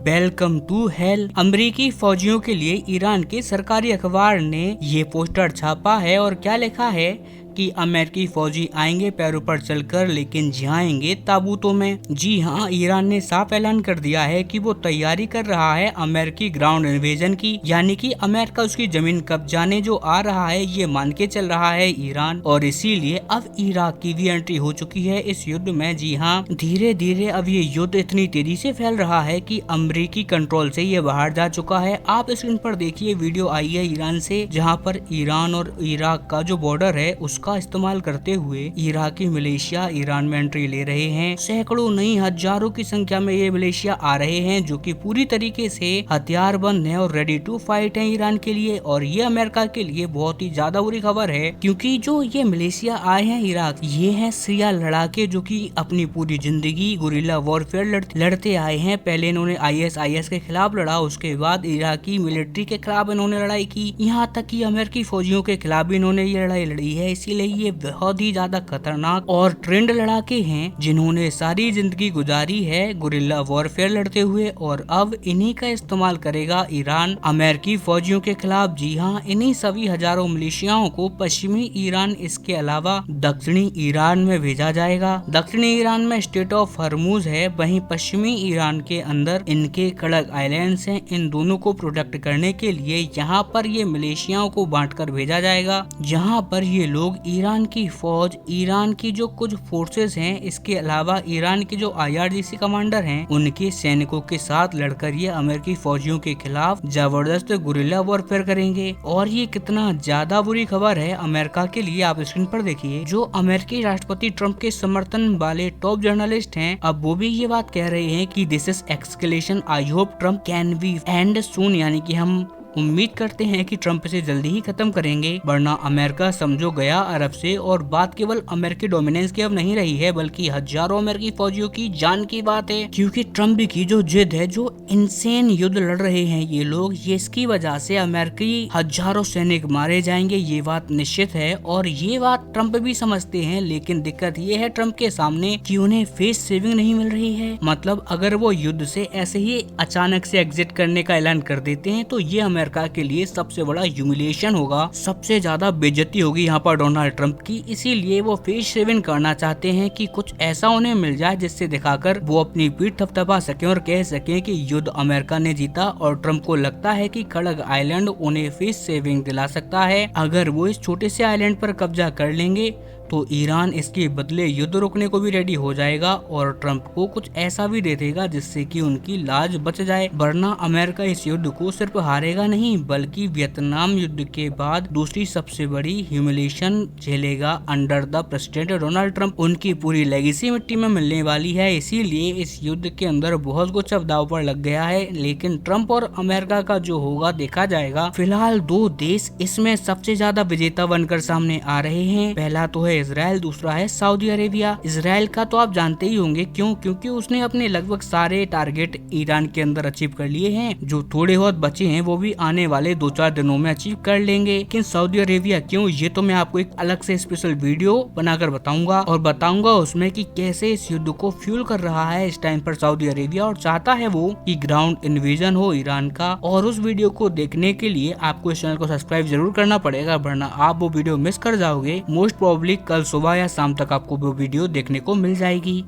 Welcome to hell. अमेरिकी फौजियों के लिए ईरान के सरकारी अखबार ने ये पोस्टर छापा है और क्या लिखा है कि अमेरिकी फौजी आएंगे पैरों पर चलकर लेकिन जियाएंगे ताबूतों में। जी हाँ, ईरान ने साफ ऐलान कर दिया है कि वो तैयारी कर रहा है अमेरिकी ग्राउंड इन्वेजन की, यानी कि अमेरिका उसकी जमीन कब्जाने जो आ रहा है ये मान के चल रहा है ईरान, और इसीलिए अब इराक की भी एंट्री हो चुकी है इस युद्ध में। जी हाँ, धीरे धीरे अब ये युद्ध इतनी तेजी से फैल रहा है कि अमेरिकी कंट्रोल से ये बाहर जा चुका है। आप स्क्रीन पर देखिए, वीडियो आई है ईरान से, जहाँ पर ईरान और इराक का जो बॉर्डर है उसका इस्तेमाल करते हुए इराकी मिलिशिया ईरान में एंट्री ले रहे हैं। सैकड़ों नहीं हजारों की संख्या में ये मिलिशिया आ रहे हैं जो कि पूरी तरीके से हथियारबंद है और रेडी टू फाइट है ईरान के लिए। और ये अमेरिका के लिए बहुत ही ज्यादा बुरी खबर है, क्योंकि जो ये मिलिशिया आए हैं इराक, ये है सिरिया लड़ाके जो कि अपनी पूरी जिंदगी गुरिल्ला वॉरफेयर लड़ते आए हैं। पहले इन्होंने ISIS के खिलाफ लड़ा, उसके बाद इराकी मिलिट्री के खिलाफ इन्होंने लड़ाई की, यहाँ तक कि अमेरिकी फौजियों के खिलाफ भी इन्होंने ये लड़ाई लड़ी है। इसीलिए ये बहुत ही ज्यादा खतरनाक और ट्रेंड लड़ाके हैं जिन्होंने सारी जिंदगी गुजारी है गुरिल्ला वॉरफेयर लड़ते हुए, और अब इन्हीं का इस्तेमाल करेगा ईरान अमेरिकी फौजियों के खिलाफ। जी हाँ, इन्हीं सभी हजारों मिलिशियाओं को पश्चिमी ईरान इसके अलावा दक्षिणी ईरान में भेजा जाएगा। दक्षिणी ईरान में स्टेट ऑफ हरमुज है, वहीं पश्चिमी ईरान के अंदर इनके कड़क आइलैंड्स हैं। इन दोनों को प्रोटेक्ट करने के लिए यहाँ पर ये मिलिशियाओं को बांटकर भेजा जाएगा, जहाँ पर ये लोग ईरान की फौज, ईरान की जो कुछ फोर्सेस हैं, इसके अलावा ईरान के जो IRGC कमांडर हैं, उनके सैनिकों के साथ लड़कर ये अमेरिकी फौजियों के खिलाफ जबरदस्त गुरिल्ला वॉरफेयर करेंगे। और ये कितना ज्यादा बुरी खबर है अमेरिका के लिए, आप स्क्रीन पर देखिए। जो अमेरिकी राष्ट्रपति ट्रंप के समर्थन वाले टॉप जर्नलिस्ट हैं, अब वो भी ये बात कह रहे हैं कि this is एक्सकेलेशन, I hope Trump can be and soon, यानी कि हम उम्मीद करते हैं कि ट्रंप इसे जल्दी ही खत्म करेंगे, वरना अमेरिका समझो गया अरब से। और बात केवल अमेरिकी डोमिनेंस की अब नहीं रही है, बल्कि हजारों अमेरिकी फौजियों की जान की बात है, क्योंकि ट्रंप की जो जिद है, जो इंसेन युद्ध लड़ रहे हैं ये लोग, ये इसकी वजह से अमेरिकी हजारों सैनिक मारे जाएंगे, ये बात निश्चित है। और ये बात ट्रंप भी समझते हैं, लेकिन दिक्कत ये है ट्रंप के सामने कि उन्हें फेस सेविंग नहीं मिल रही है। मतलब अगर वो युद्ध से ऐसे ही अचानक से एग्जिट करने का ऐलान कर देते हैं तो ये अमेरिका के लिए सबसे बड़ा ह्यूमिलिएशन होगा, सबसे ज्यादा बेइज्जती होगी यहाँ पर डोनाल्ड ट्रंप की। इसीलिए वो फेस सेविंग करना चाहते हैं कि कुछ ऐसा उन्हें मिल जाए जिससे दिखाकर वो अपनी पीठ थपथपा सके और कह सके कि युद्ध अमेरिका ने जीता। और ट्रंप को लगता है कि कड़क आइलैंड उन्हें फेस सेविंग दिला सकता है। अगर वो इस छोटे से आइलैंड पर कब्जा कर लेंगे तो ईरान इसके बदले युद्ध रोकने को भी रेडी हो जाएगा और ट्रंप को कुछ ऐसा भी दे देगा जिससे कि उनकी लाज बच जाए। वरना अमेरिका इस युद्ध को सिर्फ हारेगा नहीं, बल्कि वियतनाम युद्ध के बाद दूसरी सबसे बड़ी ह्यूमिलिएशन झेलेगा under the president Donald Trump. उनकी पूरी लेगेसी मिट्टी में मिलने वाली है। इसीलिए इस युद्ध के अंदर बहुत कुछ अब दांव पर लग गया है, लेकिन ट्रंप और अमेरिका का जो होगा देखा जाएगा। फिलहाल दो देश इसमें सबसे ज्यादा विजेता बनकर सामने आ रहे हैं। पहला तो है इजराइल, दूसरा है सऊदी अरेबिया। इजराइल का तो आप जानते ही होंगे क्यों, क्योंकि उसने अपने लगभग सारे टारगेट ईरान के अंदर अचीव कर लिए हैं। जो थोड़े बहुत बचे हैं वो भी आने वाले 2-4 दिनों में अचीव कर लेंगे। लेकिन सऊदी अरेबिया क्यों, ये तो मैं आपको एक अलग से स्पेशल वीडियो बनाकर बताऊंगा, और बताऊंगा उसमें कि कैसे इस युद्ध को फ्यूल कर रहा है इस टाइम पर सऊदी अरेबिया, और चाहता है वो कि ग्राउंड इन्वेजन हो ईरान का। और उस वीडियो को देखने के लिए आपको इस चैनल को सब्सक्राइब जरूर करना पड़ेगा, वरना आप वो वीडियो मिस कर जाओगे। मोस्ट प्रोबेबली कल सुबह या शाम तक आपको वो वीडियो देखने को मिल जाएगी।